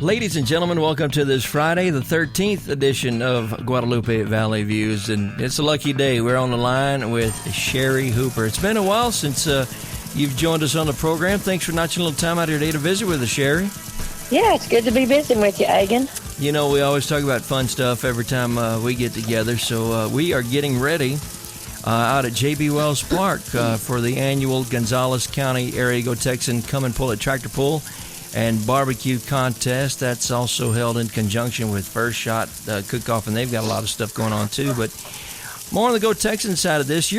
Ladies and gentlemen, welcome to this Friday, the 13th edition of Guadalupe Valley Views, and it's a lucky day. We're on the line with Sherry Hooper. It's been a while since you've joined us on the program. Thanks for notching a little time out of your day to visit with us, Sherry. Yeah, it's good to be visiting with you, Agan. You know, we always talk about fun stuff every time we get together, so we are getting ready out at J.B. Wells Park for the annual Gonzales County Area Go Texan Come and Pull It Tractor Pull and Barbecue Contest. That's also held in conjunction with First Shot Cook-Off, and they've got a lot of stuff going on too. But more on the Go Texan side of this,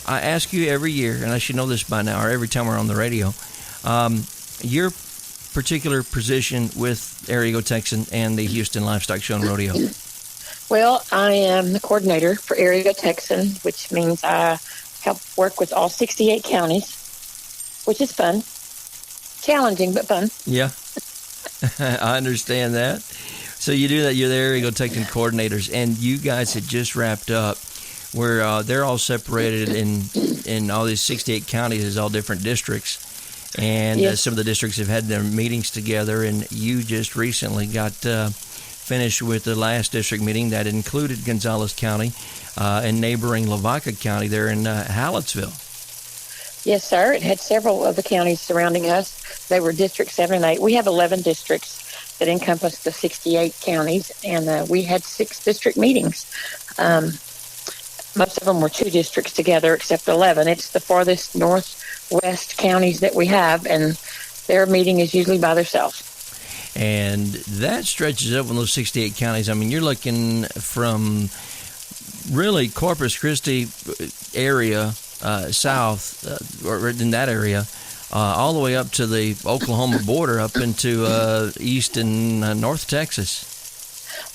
I ask you every year, and I should know this by now, or every time we're on the radio, your particular position with Area Go Texan and the Houston Livestock Show and Rodeo. Well, I am the coordinator for Area Go Texan, which means I help work with all 68 counties, which is fun. Challenging, but fun. Yeah, I understand that. So you do that. You're the Area Go Texan coordinators, and you guys had just wrapped up where they're all separated in all these 68 counties as all different districts, and Yes. some of the districts have had their meetings together, and you just recently got finished with the last district meeting that included Gonzales County and neighboring Lavaca County there in Hallettsville. Yes, sir. It had several of the counties surrounding us. They were District 7 and 8. We have 11 districts that encompass the 68 counties, and we had 6 district meetings. Most of them were 2 districts together, except 11. It's the farthest northwest counties that we have, and their meeting is usually by themselves. And that stretches up in those 68 counties. I mean, you're looking from really Corpus Christi area south, or in that area, all the way up to the Oklahoma border, up into east and north Texas.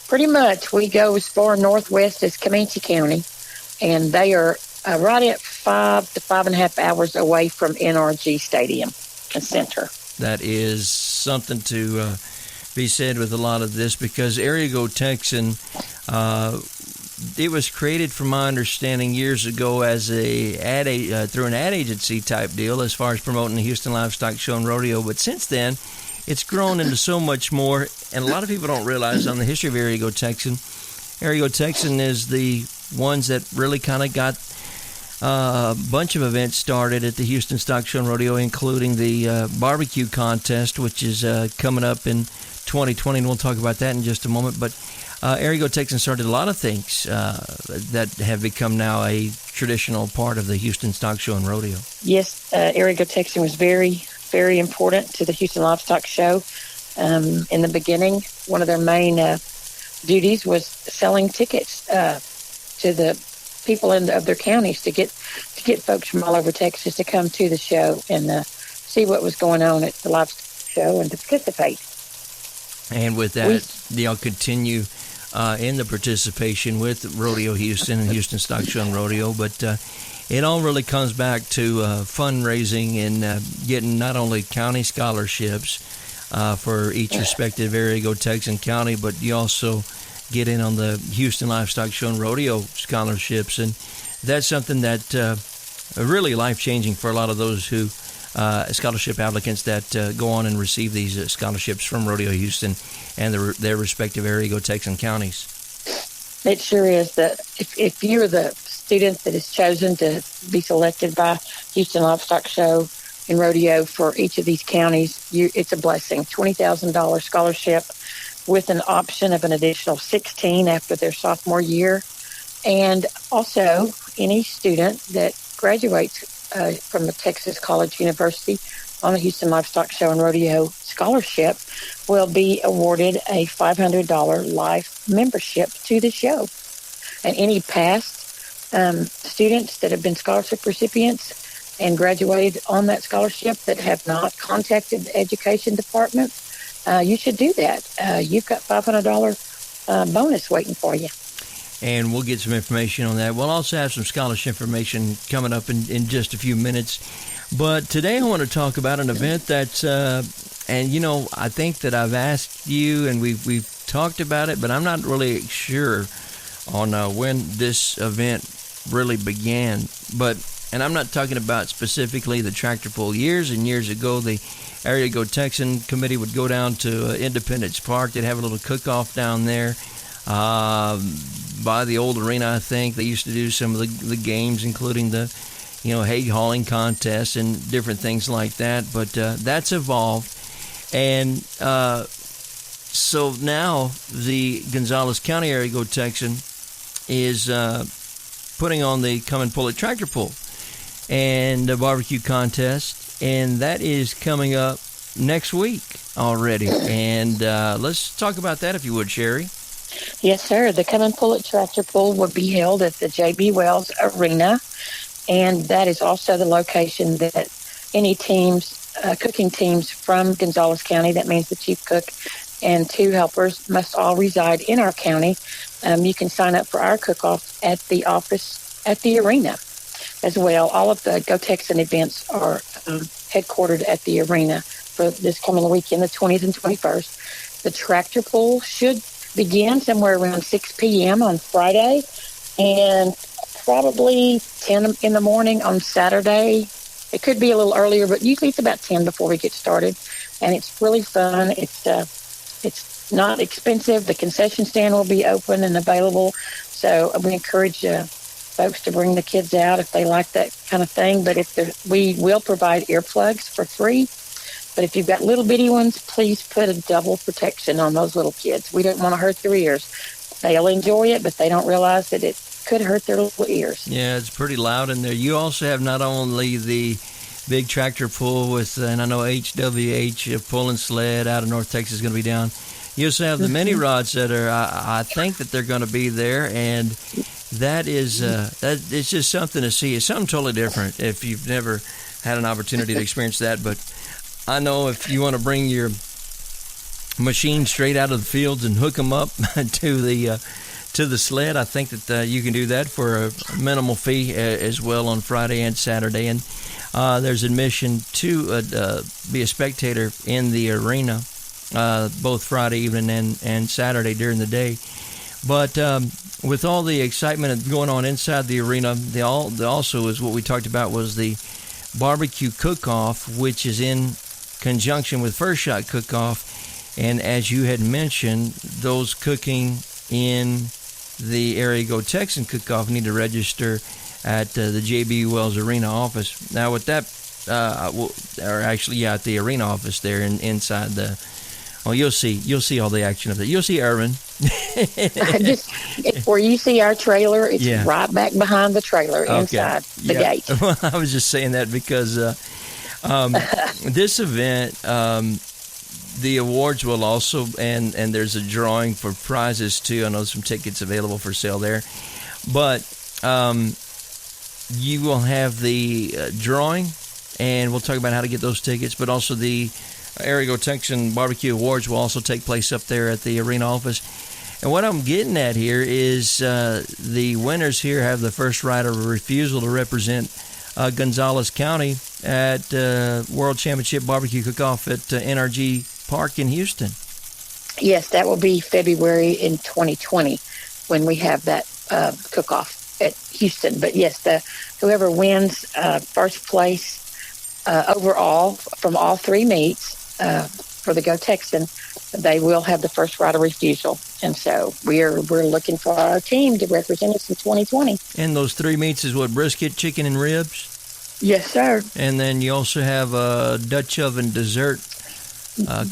Pretty much. We go as far northwest as Comanche County, and they are right at 5 to 5.5 hours away from NRG Stadium and Center. That is something to be said with a lot of this, because Area Go Texan, it was created, from my understanding, years ago as through an ad agency type deal as far as promoting the Houston Livestock Show and Rodeo. But since then, it's grown into so much more, and a lot of people don't realize on the history of Area Go Texan. Area Go Texan is the ones that really kind of got a bunch of events started at the Houston Stock Show and Rodeo, including the barbecue contest, which is coming up in 2020, and we'll talk about that in just a moment. But Area Go Texan started a lot of things that have become now a traditional part of the Houston Stock Show and Rodeo. Yes, Area Go Texan was very, very important to the Houston Livestock Show. In the beginning, one of their main duties was selling tickets to the people of their counties to get folks from all over Texas to come to the show and see what was going on at the livestock show and to participate. And with that, they'll continue in the participation with Rodeo Houston and Houston Stock Show and Rodeo, but it all really comes back to fundraising and getting not only county scholarships for each respective Area Go Texan county, but you also get in on the Houston Livestock Show and Rodeo scholarships, and that's something that really life-changing for a lot of those who scholarship applicants that go on and receive these scholarships from Rodeo Houston and their respective Area Go Texan counties. It sure is. That if you're the student that is chosen to be selected by Houston Livestock Show and Rodeo for each of these counties, it's a blessing. $20,000 scholarship with an option of an additional $16,000 after their sophomore year. And also, any student that graduates from a Texas college university on a Houston Livestock Show and Rodeo scholarship will be awarded a $500 life membership to the show. And any past students that have been scholarship recipients and graduated on that scholarship that have not contacted the education department, you should do that. You've got $500 bonus waiting for you. And we'll get some information on that. We'll also have some scholarship information coming up in just a few minutes. But today I want to talk about an event that's, and you know, I think that I've asked you and we've talked about it, but I'm not really sure on when this event really began. But and I'm not talking about specifically the tractor pull. Years and years ago, the Area Go Texan committee would go down to Independence Park. They'd have a little cook-off down there by the old arena, I think. They used to do some of the games, including the hay hauling contests and different things like that. But that's evolved. And so now the Gonzales County Area Go Texan is putting on the Come and Pull It Tractor Pull and a barbecue contest, and that is coming up next week already. And let's talk about that, if you would, Sherry. Yes, sir. The Come and Pull It Tractor Pull will be held at the J.B. Wells Arena, and that is also the location that any teams, cooking teams from Gonzales County, that means the chief cook and 2 helpers, must all reside in our county. You can sign up for our cook-off at the office at the arena as well. All of the Go Texan events are headquartered at the arena for this coming weekend, the 20th and 21st. The tractor pull should begin somewhere around 6 p.m. on Friday and probably 10 in the morning on Saturday. It could be a little earlier, but usually it's about 10 before we get started. And it's really fun. It's not expensive. The concession stand will be open and available. So we encourage folks to bring the kids out if they like that kind of thing. But we will provide earplugs for free. But if you've got little bitty ones, please put a double protection on those little kids. We don't want to hurt their ears. They'll enjoy it, but they don't realize that it could hurt their little ears. Yeah, it's pretty loud in there. You also have not only the big tractor pull with, and I know HWH, Pull and Sled out of North Texas is going to be down. You also have the mini rods that are, I think that they're going to be there, and that is, it's just something to see. It's something totally different if you've never had an opportunity to experience that. But I know if you want to bring your machine straight out of the fields and hook them up to the sled, I think that you can do that for a minimal fee as well on Friday and Saturday. And there's admission to be a spectator in the arena both Friday evening and Saturday during the day. But with all the excitement going on inside the arena, also is what we talked about was the barbecue cook-off, which is in conjunction with First Shot Cook-Off. And as you had mentioned, those cooking in the Area Go Texan Cook-Off need to register at the J.B. Wells Arena office. Now, with that, at the arena office there inside the. Oh, you'll see all the action of that. You'll see Irvin. Where you see our trailer, it's right back behind the trailer inside the gate. Well, I was just saying that because this event, the awards will also, and there's a drawing for prizes too. I know some tickets available for sale there. But you will have the drawing, and we'll talk about how to get those tickets, but also the Area Go Texan Barbecue Awards will also take place up there at the arena office. And what I'm getting at here is the winners here have the first right of refusal to represent Gonzales County at World Championship Barbecue Cook-Off at NRG Park in Houston. Yes, that will be February in 2020 when we have that cook-off at Houston. But yes, whoever wins first place overall from all 3 meets for the Go Texan, they will have the first right of refusal. And so we're looking for our team to represent us in 2020. And those 3 meats is what, brisket, chicken, and ribs? Yes, sir. And then you also have a Dutch oven dessert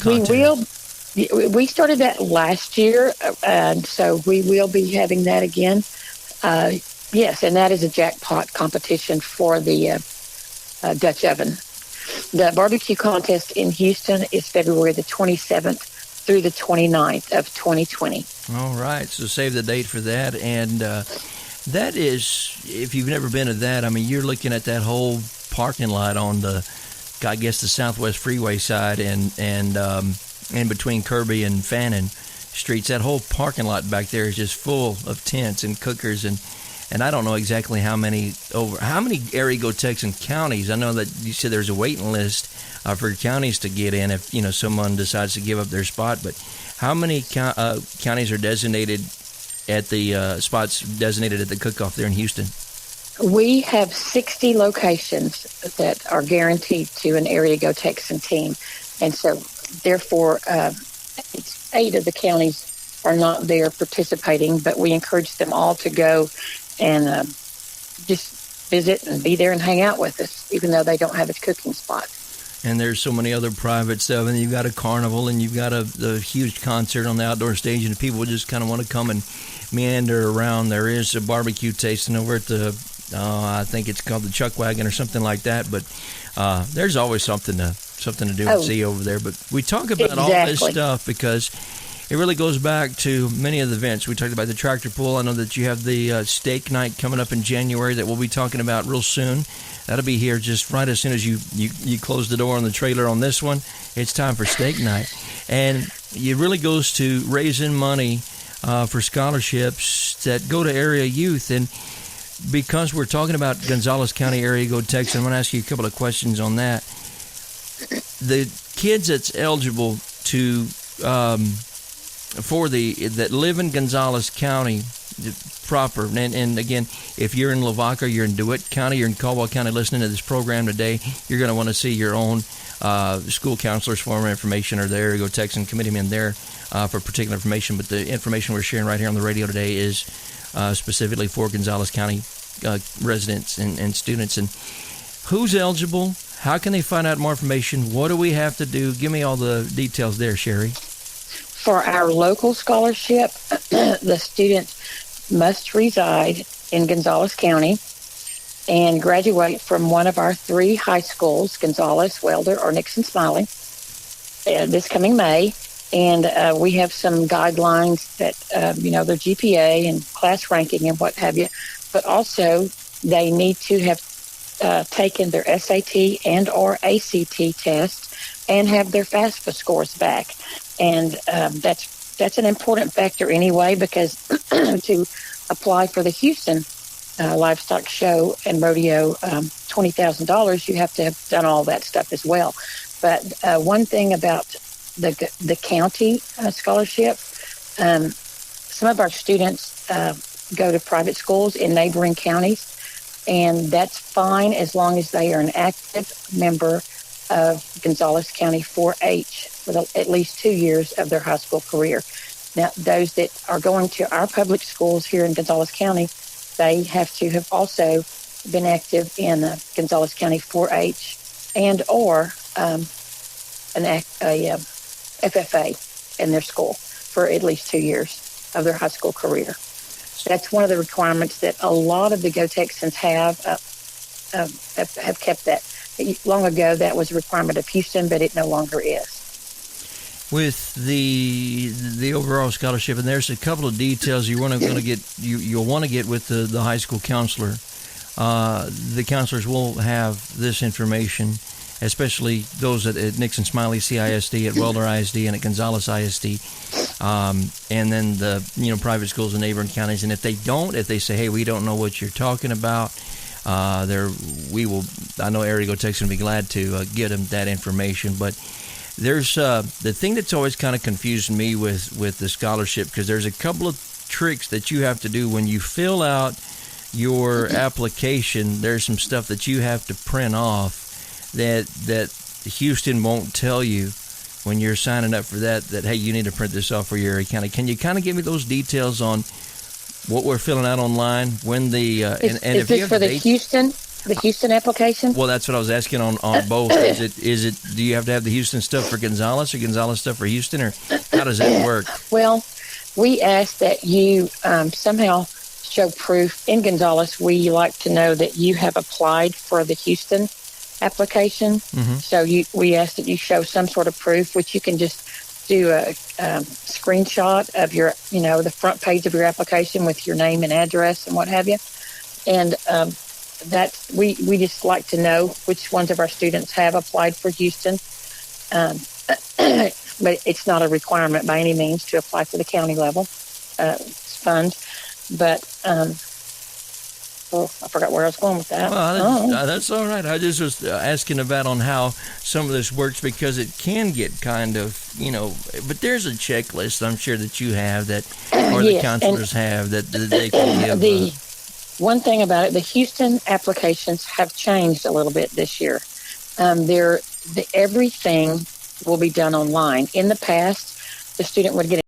contest. We started that last year, and so we will be having that again. Yes, and that is a jackpot competition for the Dutch oven. The barbecue contest in Houston is February the 27th through the 29th of 2020. All right, so save the date for that. And that is, if you've never been to that, I mean, you're looking at that whole parking lot on the, I guess, the Southwest Freeway side and in between Kirby and Fannin Streets. That whole parking lot back there is just full of tents and cookers, and I don't know exactly how many Area Go Texan counties. I know that you said there's a waiting list for counties to get in if someone decides to give up their spot. But how many counties are designated at the spots designated at the cook-off there in Houston? We have 60 locations that are guaranteed to an Area Go Texan team. And so, therefore, 8 of the counties are not there participating, but we encourage them all to go and just visit and be there and hang out with us, even though they don't have a cooking spot. And there's so many other private stuff, and you've got a carnival, and you've got the huge concert on the outdoor stage, and people just kind of want to come and meander around. There is a barbecue tasting over at the, I think it's called the Chuck Wagon or something like that, but there's always something to do and see over there. But we talk about all this stuff because it really goes back to many of the events. We talked about the tractor pull. I know that you have the steak night coming up in January that we'll be talking about real soon. That'll be here just right as soon as you close the door on the trailer on this one. It's time for steak night. And it really goes to raising money for scholarships that go to area youth. And because we're talking about Gonzales County Area Go Texan, I'm going to ask you a couple of questions on that. The kids that's eligible to that live in Gonzales County proper, and again, if you're in Lavaca, you're in DeWitt County, you're in Caldwell County listening to this program today, you're going to want to see your own school counselors for more information, or the Area Go Texan committeeman there for particular information. But the information we're sharing right here on the radio today is specifically for Gonzales County residents and students. And who's eligible? How can they find out more information? What do we have to do? Give me all the details there, Sherry. For our local scholarship, the student must reside in Gonzales County and graduate from one of our 3 high schools, Gonzales, Welder, or Nixon Smiley, this coming May. And we have some guidelines that, their GPA and class ranking and what have you. But also, they need to have taken their SAT and or ACT test and have their FAFSA scores back. And that's an important factor anyway, because to apply for the Houston Livestock Show and Rodeo $20,000, you have to have done all that stuff as well. But one thing about the county scholarship, some of our students go to private schools in neighboring counties, and that's fine as long as they are an active member of Gonzales County 4-H for at least 2 years of their high school career. Now, those that are going to our public schools here in Gonzales County, they have to have also been active in Gonzales County 4-H and or a FFA in their school for at least 2 years of their high school career. That's one of the requirements that a lot of the Go Texans have kept that. Long ago, that was a requirement of Houston, but it no longer is. With the overall scholarship, and there's a couple of details you'll want to get with the high school counselor. The counselors will have this information, especially those at Nixon Smiley CISD, at Welder ISD, and at Gonzales ISD, and then the private schools in neighboring counties. And if they say, hey, we don't know what you're talking about, I know Area Go Texan will be glad to get them that information. But there's the thing that's always kind of confused me with the scholarship, because there's a couple of tricks that you have to do when you fill out your application. There's some stuff that you have to print off that Houston won't tell you when you're signing up for that, hey, you need to print this off for your area county. Can you kind of give me those details on what we're filling out online, when the is this for the Houston application? Well, that's what I was asking on both. Is it do you have to have the Houston stuff for Gonzales or Gonzales stuff for Houston, or how does that work? Well, we ask that you somehow show proof. In Gonzales, we like to know that you have applied for the Houston application. Mm-hmm. So we ask that you show some sort of proof, which you can just do a screenshot of your, the front page of your application with your name and address and what have you. And that we just like to know which ones of our students have applied for Houston. But it's not a requirement by any means to apply for the county level fund. But I forgot where I was going with that. Well, that's all right. I just was asking about on how some of this works, because it can get kind of, but there's a checklist I'm sure that you have that, or the counselors have that they can give. One thing about it, the Houston applications have changed a little bit this year. Everything will be done online. In the past, the student would get